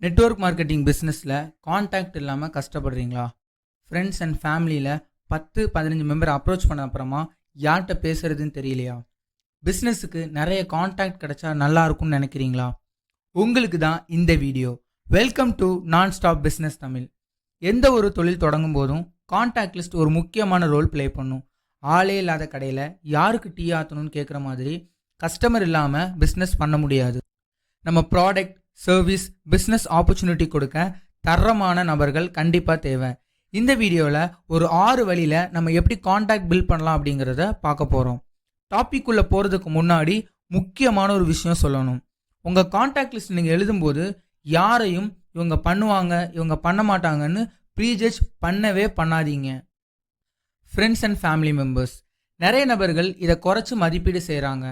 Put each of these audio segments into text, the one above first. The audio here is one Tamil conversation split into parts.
நெட்வொர்க் மார்க்கெட்டிங் பிஸ்னஸில் காண்டாக்ட் இல்லாமல் கஷ்டப்படுறீங்களா? ஃப்ரெண்ட்ஸ் அண்ட் ஃபேமிலியில் 10-15 மெம்பர் அப்ரோச் பண்ண அப்புறமா யார்கிட்ட பேசுறதுன்னு தெரியலையா? பிஸ்னஸுக்கு நிறைய காண்டாக்ட் கிடைச்சா நல்லா இருக்கும்னு நினைக்கிறீங்களா? உங்களுக்கு தான் இந்த வீடியோ. வெல்கம் டு நான் ஸ்டாப் பிஸ்னஸ் தமிழ். எந்த ஒரு தொழில் தொடங்கும் போதும் காண்டாக்ட் லிஸ்ட் ஒரு முக்கியமான ரோல் ப்ளே பண்ணும். ஆளே இல்லாத கடையில் யாருக்கு டீ ஆற்றணும்னு கேட்குற மாதிரி கஸ்டமர் இல்லாமல் பிஸ்னஸ் பண்ண முடியாது. நம்ம ப்ராடக்ட், சர்வீஸ், பிஸ்னஸ் ஆப்பர்ச்சுனிட்டி கொடுக்க தரமான நபர்கள் கண்டிப்பாக தேவை. இந்த வீடியோவில் ஒரு 6 வழியில் நம்ம எப்படி காண்டாக்ட் பில்ட் பண்ணலாம் அப்படிங்கிறத பார்க்க போகிறோம். டாபிக் உள்ள போகிறதுக்கு முன்னாடி முக்கியமான ஒரு விஷயம் சொல்லணும். உங்கள் காண்டாக்ட் லிஸ்ட் நீங்கள் எழுதும்போது யாரையும் இவங்க பண்ணுவாங்க இவங்க பண்ண மாட்டாங்கன்னு ப்ரீஜட்ஜ் பண்ணவே பண்ணாதீங்க. ஃப்ரெண்ட்ஸ் அண்ட் ஃபேமிலி மெம்பர்ஸ், நிறைய நபர்கள் இதை குறைச்சி மதிப்பீடு செய்கிறாங்க.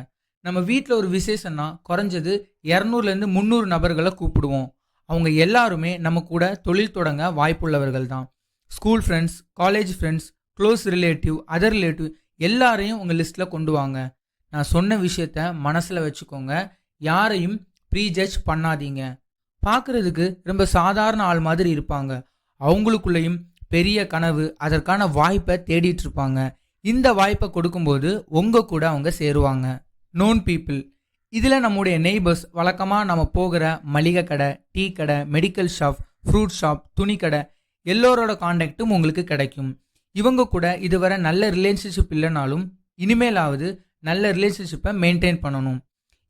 நம்ம வீட்டில் ஒரு விசேஷம்னா குறைஞ்சது 200-300 நபர்களை கூப்பிடுவோம். அவங்க எல்லாருமே நம்ம கூட தொழில் தொடங்க வாய்ப்புள்ளவர்கள் தான். School friends, college friends, close relative, other relative எல்லாரையும் உங்கள் லிஸ்ட்டில் கொண்டு வாங்க. நான் சொன்ன விஷயத்த மனசில் வச்சுக்கோங்க. யாரையும் ப்ரீஜட்ஜ் பண்ணாதீங்க. பார்க்குறதுக்கு ரொம்ப சாதாரண ஆள் மாதிரி இருப்பாங்க. அவங்களுக்குள்ளேயும் பெரிய கனவு, அதற்கான வாய்ப்பை தேடிட்டு இருப்பாங்க. இந்த வாய்ப்பை கொடுக்கும்போது உங்கள் கூட அவங்க சேருவாங்க. நோன் பீப்புள், இதில் நம்முடைய நெய்பர்ஸ், வழக்கமாக நம்ம போகிற மளிகை கடை, டீ கடை, மெடிக்கல் ஷாப், ஃப்ரூட் ஷாப், துணி கடை எல்லோரோட காண்டாக்டும் உங்களுக்கு கிடைக்கும். இவங்க கூட இதுவரை நல்ல ரிலேஷன்ஷிப் இல்லைனாலும் இனிமேலாவது நல்ல ரிலேஷன்ஷிப்பை மெயின்டைன் பண்ணணும்.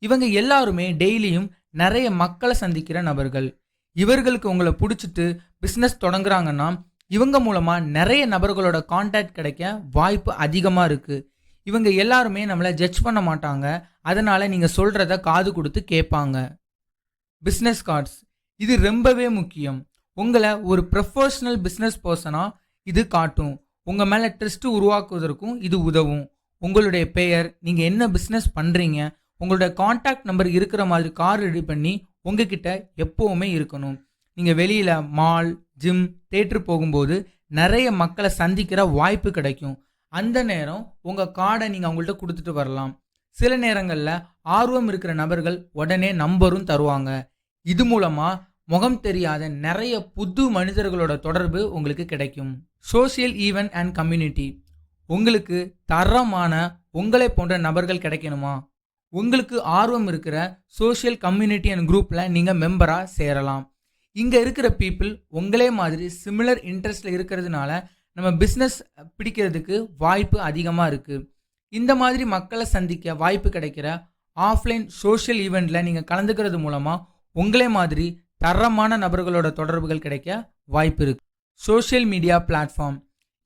இவங்க எல்லாருமே டெய்லியும் நிறைய மக்களை சந்திக்கிற நபர்கள். இவர்களுக்கு உங்களை பிடிச்சிட்டு பிஸ்னஸ் தொடங்குறாங்கன்னா இவங்க மூலமாக நிறைய நபர்களோட காண்டாக்ட் கிடைக்க வாய்ப்பு அதிகமாக இருக்குது. இவங்க எல்லாருமே நம்மளை ஜட்ஜ் பண்ண மாட்டாங்க. அதனால் நீங்கள் சொல்கிறத காது கொடுத்து கேட்பாங்க. பிஸ்னஸ் கார்ட்ஸ், இது ரொம்பவே முக்கியம். உங்களை ஒரு ப்ரொஃபஷனல் பிஸ்னஸ் பர்சனாக இது காட்டும். உங்கள் மேலே ட்ரஸ்ட் உருவாக்குவதற்கும் இது உதவும். உங்களுடைய பெயர், நீங்கள் என்ன பிஸ்னஸ் பண்ணுறீங்க, உங்களுடைய காண்டாக்ட் நம்பர் இருக்கிற மாதிரி கார்டு ரெடி பண்ணி உங்ககிட்ட எப்போவுமே இருக்கணும். நீங்கள் வெளியில் மால், ஜிம், தேட்டர் போகும்போது நிறைய மக்களை சந்திக்கிற வாய்ப்பு கிடைக்கும். அந்த நேரம் உங்கள் கார்டை நீங்கள் அவங்கள்ட்ட கொடுத்துட்டு வரலாம். சில நேரங்களில் ஆர்வம் இருக்கிற நபர்கள் உடனே நம்பரும் தருவாங்க. இது மூலமாக முகம் தெரியாத நிறைய புது மனிதர்களோட தொடர்பு உங்களுக்கு கிடைக்கும். சோஷியல் ஈவென்ட் அண்ட் கம்யூனிட்டி, உங்களுக்கு தரமான உங்களை போன்ற நபர்கள் கிடைக்கணுமா? உங்களுக்கு ஆர்வம் இருக்கிற சோஷியல் கம்யூனிட்டி அண்ட் குரூப்பில் நீங்கள் மெம்பராக சேரலாம். இங்கே இருக்கிற பீப்புள் உங்களே மாதிரி சிமிலர் இன்ட்ரெஸ்டில் இருக்கிறதுனால நம்ம பிஸ்னஸ் பிடிக்கிறதுக்கு வாய்ப்பு அதிகமாக இருக்குது. இந்த மாதிரி மக்களை சந்திக்க வாய்ப்பு கிடைக்கிற ஆஃப்லைன் சோஷியல் ஈவெண்ட்டில் நீங்கள் கலந்துக்கிறது மூலமாக உங்களே மாதிரி தரமான நபர்களோட தொடர்புகள் கிடைக்க வாய்ப்பு இருக்குது. சோஷியல் மீடியா பிளாட்ஃபார்ம்,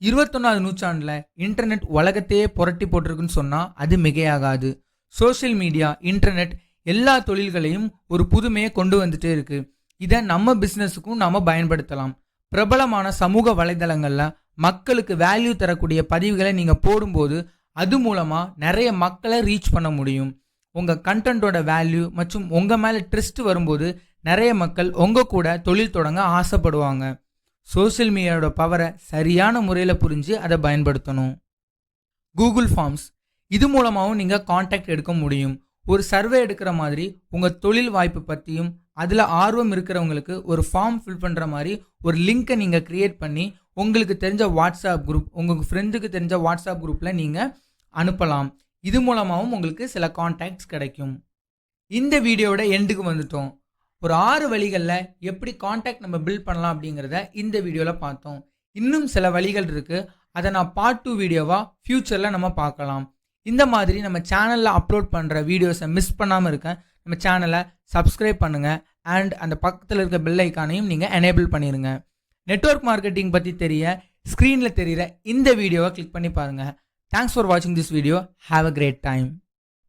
21ஆவது நூற்றாண்டில் இன்டர்நெட் உலகத்தையே புரட்டி போட்டிருக்குன்னு சொன்னால் அது மிகையாகாது. சோஷியல் மீடியா, இன்டர்நெட் எல்லா தொழில்களையும் ஒரு புதுமையை கொண்டு வந்துட்டே இருக்குது. இதை நம்ம பிஸ்னஸுக்கும் நாம் பயன்படுத்தலாம். பிரபலமான சமூக வலைதளங்களில் மக்களுக்கு வேல்யூ தரக்கூடிய பதிவுகளை நீங்கள் போடும்போது அது மூலமாக நிறைய மக்களை ரீச் பண்ண முடியும். உங்கள் கண்டென்ட்டோட வேல்யூ மற்றும் உங்கள் மேலே ட்ரஸ்ட் வரும்போது நிறைய மக்கள் உங்கள் கூட தொழில் தொடங்க ஆசைப்படுவாங்க. சோஷியல் மீடியாவோட பவரை சரியான முறையில் புரிஞ்சு அதை பயன்படுத்தணும். கூகுள் ஃபார்ம்ஸ், இது மூலமாகவும் நீங்கள் காண்டாக்ட் எடுக்க முடியும். ஒரு சர்வே எடுக்கிற மாதிரி உங்கள் தொழில் வாய்ப்பு பற்றியும் அதில் ஆர்வம் இருக்கிறவங்களுக்கு ஒரு ஃபார்ம் ஃபில் பண்ணுற மாதிரி ஒரு லிங்க்கை நீங்கள் க்ரியேட் பண்ணி உங்களுக்கு தெரிஞ்ச வாட்ஸ்அப் குரூப், உங்கள் ஃப்ரெண்டுக்கு தெரிஞ்ச வாட்ஸ்அப் குரூப்பில் நீங்கள் அனுப்பலாம். இது மூலமாகவும் உங்களுக்கு சில காண்டாக்ட்ஸ் கிடைக்கும். இந்த வீடியோவோட எண்டுக்கு வந்துட்டோம். ஒரு 6 வழிகளில் எப்படி காண்டாக்ட் நம்ம பில்ட் பண்ணலாம் அப்படிங்கிறத இந்த வீடியோவில் பார்த்தோம். இன்னும் சில வழிகள் இருக்குது. அதை நான் பார்ட் 2 வீடியோவாக ஃப்யூச்சரில் நம்ம பார்க்கலாம். இந்த மாதிரி நம்ம சேனலில் அப்லோட் பண்ணுற வீடியோஸை மிஸ் பண்ணாமல் இருக்க நம்ம சேனலை சப்ஸ்கிரைப் பண்ணுங்கள். அண்ட் அந்த பக்கத்தில் இருக்க பெல் ஐக்கானையும் நீங்கள் எனேபிள் பண்ணிடுங்க. நெட்வொர்க் மார்க்கெட்டிங் பற்றி தெரிய ஸ்க்ரீனில் தெரிகிற இந்த வீடியோவை கிளிக் பண்ணி பாருங்கள். தேங்க்ஸ் ஃபார் வாட்சிங் this video. Have a great time.